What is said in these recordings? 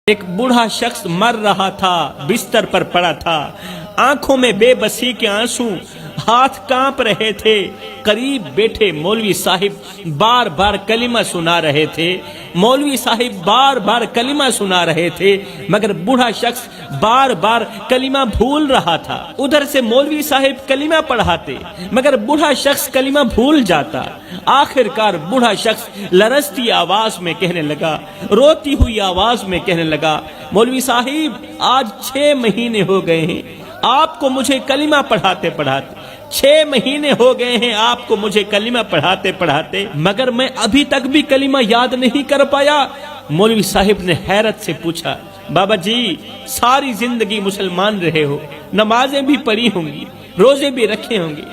ایک بوڑھا شخص مر رہا تھا، بستر پر پڑا تھا، آنکھوں میں بے بسی کے آنسو، ہاتھ کانپ رہے تھے۔ قریب بیٹھے مولوی صاحب بار بار کلمہ سنا رہے تھے، مولوی صاحب بار بار کلمہ سنا رہے تھے، مگر بوڑھا شخص بار بار کلمہ بھول رہا تھا۔ ادھر سے مولوی صاحب کلمہ پڑھاتے، مگر بوڑھا شخص کلمہ بھول جاتا۔ آخر کار بوڑھا شخص لرزتی آواز میں کہنے لگا، روتی ہوئی آواز میں کہنے لگا، مولوی صاحب آج 6 مہینے ہو گئے ہیں آپ کو مجھے کلمہ پڑھاتے پڑھاتے، 6 مہینے ہو گئے ہیں آپ کو مجھے کلمہ پڑھاتے پڑھاتے، مگر میں ابھی تک بھی کلمہ یاد نہیں کر پایا۔ مولوی صاحب نے حیرت سے پوچھا، بابا جی ساری زندگی مسلمان رہے ہو، نمازیں بھی پڑھی ہوں گی، روزے بھی رکھے ہوں گے،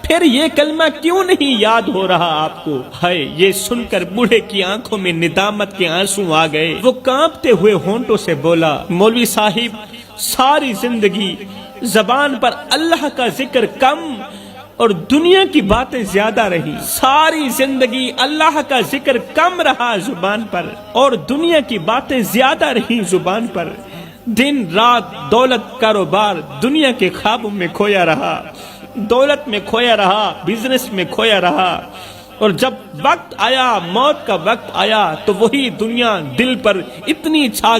پھر یہ کلمہ کیوں نہیں یاد ہو رہا آپ کو؟ ہائے! یہ سن کر بوڑھے کی آنکھوں میں ندامت کے آنسو آ گئے۔ وہ کانپتے ہوئے ہونٹوں سے بولا، مولوی صاحب ساری زندگی زبان پر اللہ کا ذکر کم اور دنیا کی باتیں زیادہ رہی، ساری زندگی اللہ کا ذکر کم رہا زبان پر اور دنیا کی باتیں زیادہ رہی زبان پر۔ دن رات دولت، کاروبار، دنیا کے خوابوں میں کھویا رہا، دولت میں کھویا رہا، بزنس میں کھویا رہا، اور جب وقت آیا، موت کا وقت آیا، تو وہی دنیا دل پر اتنی چھا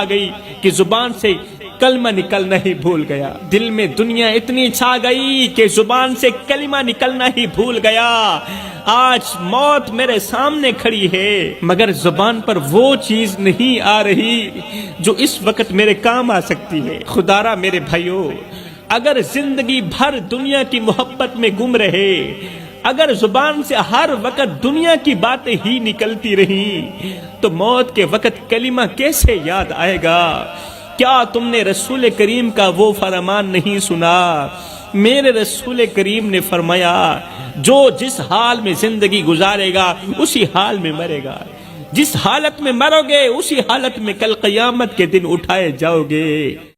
گئی کہ زبان سے کلمہ نکلنا ہی بھول گیا۔ دل میں دنیا اتنی چھا گئی کہ زبان سے کلمہ نکلنا ہی بھول گیا۔ آج موت میرے سامنے کھڑی ہے، مگر زبان پر وہ چیز نہیں آ رہی جو اس وقت میرے کام آ سکتی ہے۔ خدارا میرے بھائیو، اگر زندگی بھر دنیا کی محبت میں گم رہے، اگر زبان سے ہر وقت دنیا کی باتیں ہی نکلتی رہیں، تو موت کے وقت کلمہ کیسے یاد آئے گا؟ کیا تم نے رسول کریم کا وہ فرمان نہیں سنا؟ میرے رسول کریم نے فرمایا، جو جس حال میں زندگی گزارے گا اسی حال میں مرے گا، جس حالت میں مرو گے اسی حالت میں کل قیامت کے دن اٹھائے جاؤ گے۔